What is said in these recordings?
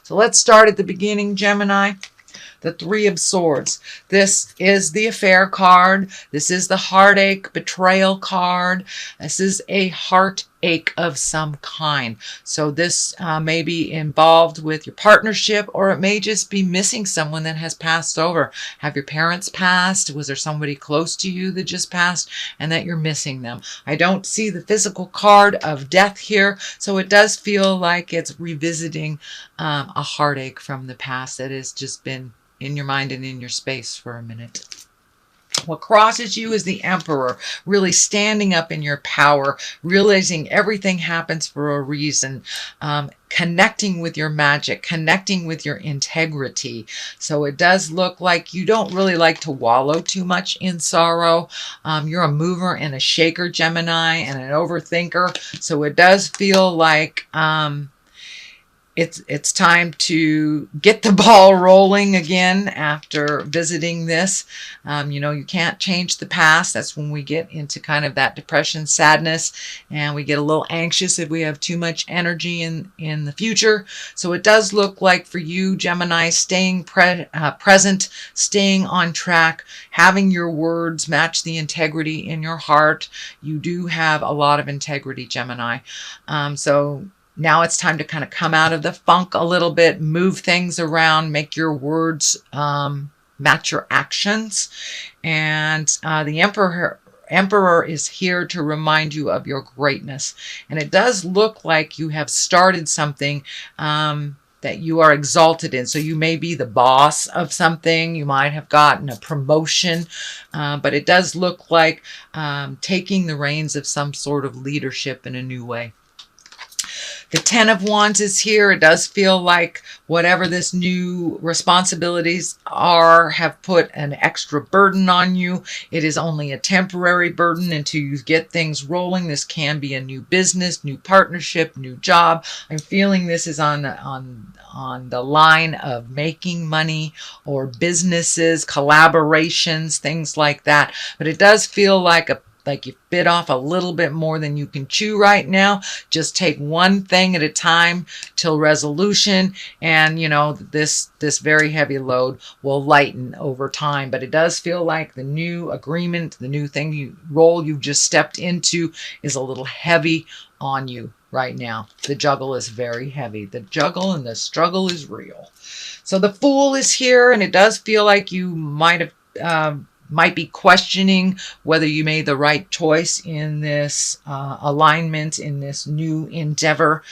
So let's start at the beginning, Gemini. The Three of Swords. This is the affair card. This is the heartache, betrayal card. This is a heartache of some kind. So this may be involved with your partnership, or it may just be missing someone that has passed over. Have your parents passed? Was there somebody close to you that just passed and that you're missing them? I don't see the physical card of death here, so it does feel like it's revisiting a heartache from the past that has just been in your mind and in your space for a minute. What crosses you is the Emperor, really standing up in your power, realizing everything happens for a reason, connecting with your magic, connecting with your integrity. So it does look like you don't really like to wallow too much in sorrow. You're a mover and a shaker, Gemini, and an overthinker. So it does feel like it's time to get the ball rolling again after visiting this. You can't change the past. That's when we get into kind of that depression, sadness, and we get a little anxious if we have too much energy in the future. So it does look like for you, Gemini, staying present, staying on track, having your words match the integrity in your heart. You do have a lot of integrity, Gemini. So now it's time to kind of come out of the funk a little bit, move things around, make your words match your actions. And the Emperor is here to remind you of your greatness. And it does look like you have started something that you are exalted in. So you may be the boss of something. You might have gotten a promotion. But it does look like taking the reins of some sort of leadership in a new way. The Ten of Wands is here. It does feel like whatever this new responsibilities are have put an extra burden on you. It is only a temporary burden until you get things rolling. This can be a new business, new partnership, new job. I'm feeling this is on the line of making money or businesses, collaborations, things like that. But it does feel like you bit off a little bit more than you can chew right now. Just take one thing at a time till resolution, and this very heavy load will lighten over time. But it does feel like the new agreement, the new thing role you've just stepped into is a little heavy on you right now. The juggle is very heavy. The juggle and the struggle is real. So the Fool is here, and it does feel like you might be questioning whether you made the right choice in this alignment, in this new endeavor.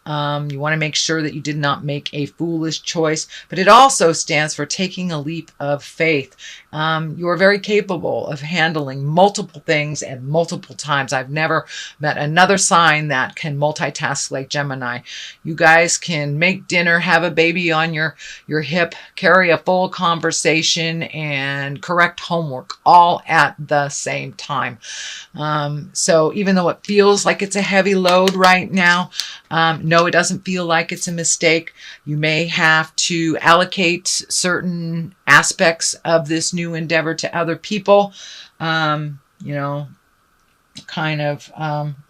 You want to make sure that you did not make a foolish choice, but it also stands for taking a leap of faith. You are very capable of handling multiple things at multiple times. I've never met another sign that can multitask like Gemini. You guys can make dinner, have a baby on your hip, carry a full conversation, and correct homework all at the same time. So even though it feels like it's a heavy load right now, no, it doesn't feel like it's a mistake. You may have to allocate certain aspects of this new endeavor to other people,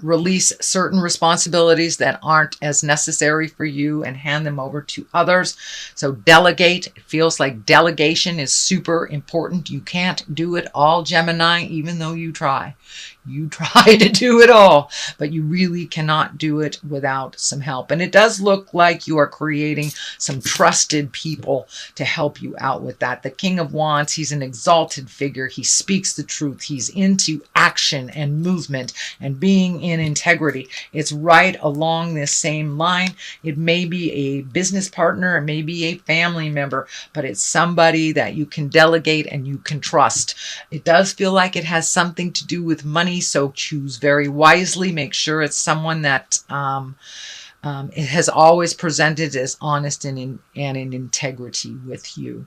release certain responsibilities that aren't as necessary for you and hand them over to others. So delegate. It feels like delegation is super important. You can't do it all, Gemini, even though you try. You try to do it all, but you really cannot do it without some help. And it does look like you are creating some trusted people to help you out with that. The King of Wands, he's an exalted figure. He speaks the truth. He's into action and movement and being in integrity. It's right along this same line. It may be a business partner, it may be a family member, but it's somebody that you can delegate and you can trust. It does feel like it has something to do with money, so choose very wisely. Make sure it's someone that it has always presented as honest and in integrity with you.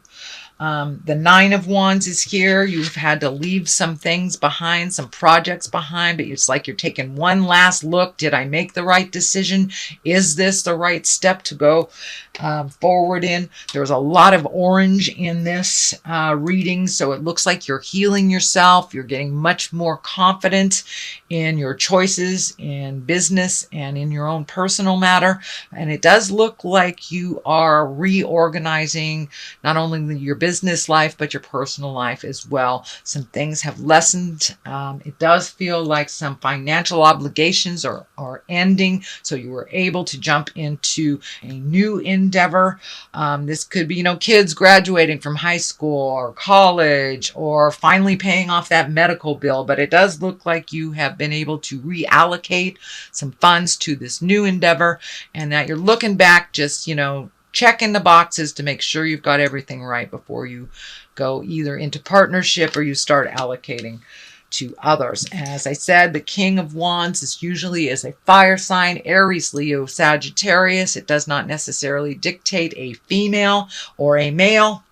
The Nine of Wands is here. You've had to leave some things behind, some projects behind, but it's like you're taking one last look. Did I make the right decision? Is this the right step to go forward in? There's a lot of orange in this reading, so it looks like you're healing yourself. You're getting much more confident in your choices in business and in your own personal matter. And it does look like you are reorganizing not only your business life, but your personal life as well. Some things have lessened. It does feel like some financial obligations are ending, so you were able to jump into a new endeavor. This could be, kids graduating from high school or college, or finally paying off that medical bill. But it does look like you have been able to reallocate some funds to this new endeavor, and that you're looking back, just, checking the boxes to make sure you've got everything right before you go either into partnership or you start allocating to others. As I said, the King of Wands is usually a fire sign, Aries, Leo, Sagittarius. It does not necessarily dictate a female or a male,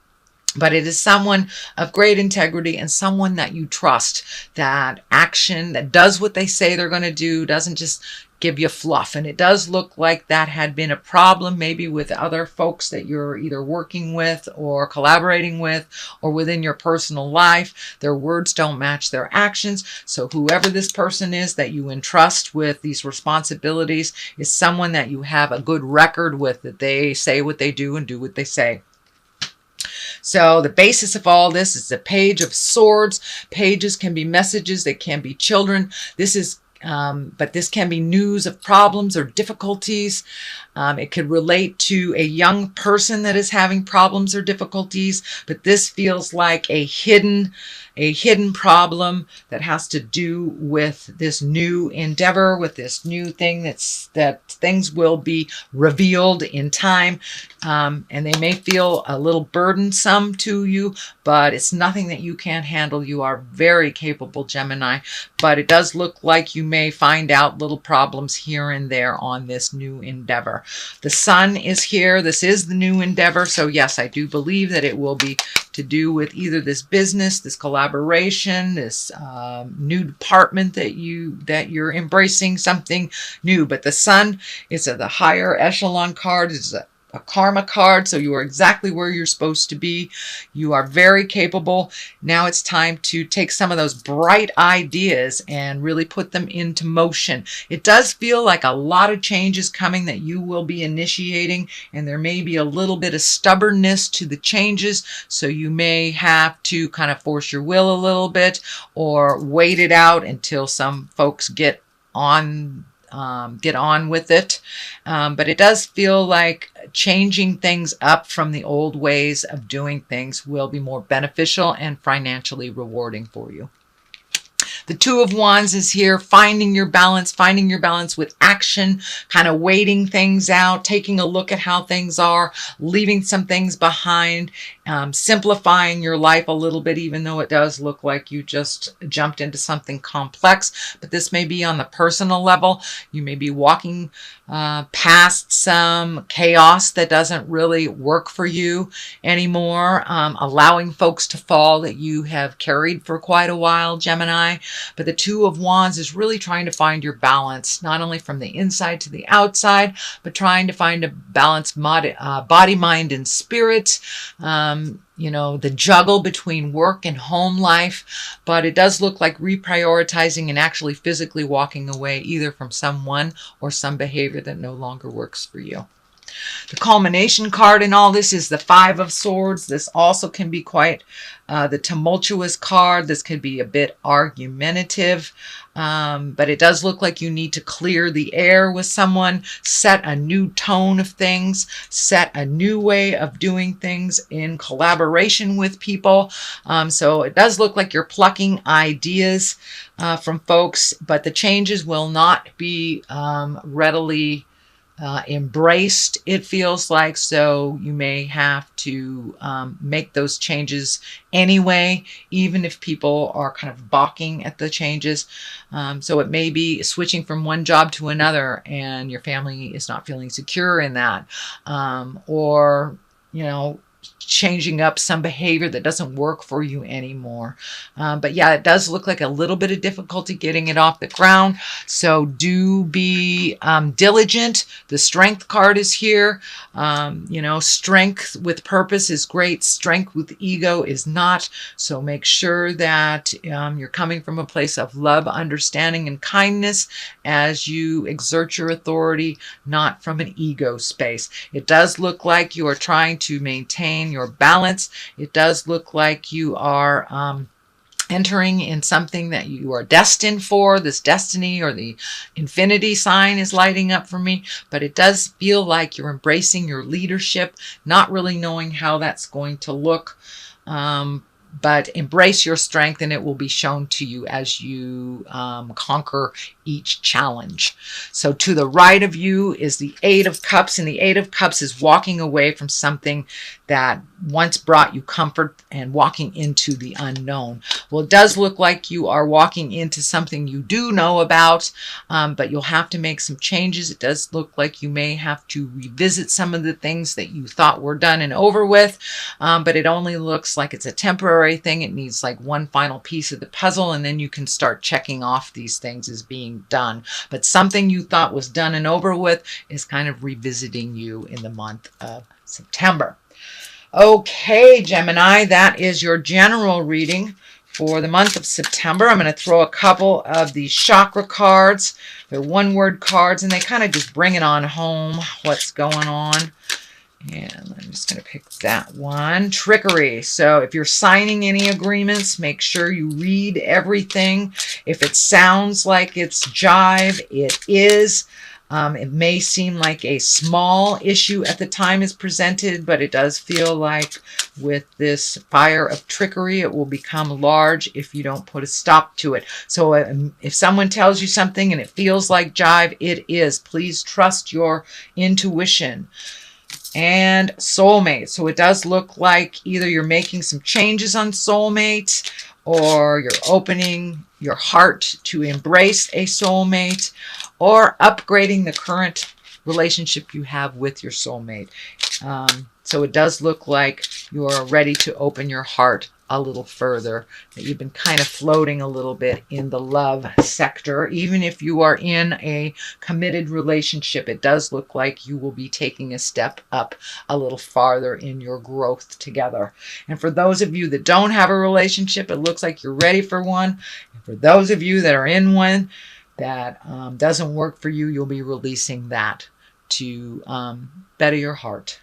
but it is someone of great integrity and someone that you trust, that action, that does what they say they're going to do, doesn't just give you fluff. And it does look like that had been a problem maybe with other folks that you're either working with or collaborating with, or within your personal life. Their words don't match their actions. So whoever this person is that you entrust with these responsibilities is someone that you have a good record with, that they say what they do and do what they say. So the basis of all this is the Page of Swords. Pages can be messages, they can be children. But this can be news of problems or difficulties. It could relate to a young person that is having problems or difficulties, but this feels like a hidden problem that has to do with this new endeavor, with this new thing that things will be revealed in time. And they may feel a little burdensome to you, but it's nothing that you can't handle. You are very capable, Gemini, but it does look like you may find out little problems here and there on this new endeavor. The Sun is here. This is the new endeavor. So yes, I do believe that it will be to do with either this business, this collaboration, this new department that you're embracing, something new. But the Sun is the higher echelon card. It's a karma card, so you are exactly where you're supposed to be. You are very capable. Now it's time to take some of those bright ideas and really put them into motion. It does feel like a lot of changes coming that you will be initiating, and there may be a little bit of stubbornness to the changes, so you may have to kind of force your will a little bit, or wait it out until some folks get on with it. But it does feel like changing things up from the old ways of doing things will be more beneficial and financially rewarding for you. The Two of Wands is here, finding your balance with action, kind of waiting things out, taking a look at how things are, leaving some things behind, simplifying your life a little bit, even though it does look like you just jumped into something complex. But this may be on the personal level. You may be walking past some chaos that doesn't really work for you anymore, allowing folks to fall that you have carried for quite a while, Gemini. But the Two of Wands is really trying to find your balance, not only from the inside to the outside, but trying to find a balanced body, mind, and spirit. The juggle between work and home life. But it does look like reprioritizing and actually physically walking away either from someone or some behavior that no longer works for you. The culmination card in all this is the Five of Swords. This also can be quite the tumultuous card. This could be a bit argumentative, but it does look like you need to clear the air with someone, set a new tone of things, set a new way of doing things in collaboration with people. So it does look like you're plucking ideas from folks, but the changes will not be readily embraced, it feels like. So you may have to make those changes anyway, even if people are kind of balking at the changes. So it may be switching from one job to another and your family is not feeling secure in that, or changing up some behavior that doesn't work for you anymore. But yeah, it does look like a little bit of difficulty getting it off the ground. So do be diligent. The strength card is here. You know, strength with purpose is great. Strength with ego is not. So make sure that you're coming from a place of love, understanding, and kindness as you exert your authority, not from an ego space. It does look like you are trying to maintain your balance. It does look like you are entering in something that you are destined for. This destiny or the infinity sign is lighting up for me, but it does feel like you're embracing your leadership, not really knowing how that's going to look. But embrace your strength, and it will be shown to you as you conquer each challenge. So to the right of you is the Eight of Cups, and the Eight of Cups is walking away from something that once brought you comfort and walking into the unknown. Well, it does look like you are walking into something you do know about, but you'll have to make some changes. It does look like you may have to revisit some of the things that you thought were done and over with, but it only looks like it's a temporary thing. It needs like one final piece of the puzzle, and then you can start checking off these things as being done. But something you thought was done and over with is kind of revisiting you in the month of September. Okay, Gemini, that is your general reading for the month of September. I'm going to throw a couple of these chakra cards. They're one-word cards, and they kind of just bring it on home, what's going on. And I'm just going to pick that one. Trickery. So if you're signing any agreements, make sure you read everything. If it sounds like it's jive, it is. It may seem like a small issue at the time it's presented, but it does feel like with this fire of trickery, it will become large if you don't put a stop to it. So if someone tells you something and it feels like jive, it is. Please trust your intuition. And soulmate. So it does look like either you're making some changes on soulmate, or you're opening your heart to embrace a soulmate, or upgrading the current relationship you have with your soulmate. So it does look like you're ready to open your heart a little further, that you've been kind of floating a little bit in the love sector. Even if you are in a committed relationship, it does look like you will be taking a step up a little farther in your growth together. And for those of you that don't have a relationship, it looks like you're ready for one. And for those of you that are in one that doesn't work for you, you'll be releasing that to better your heart.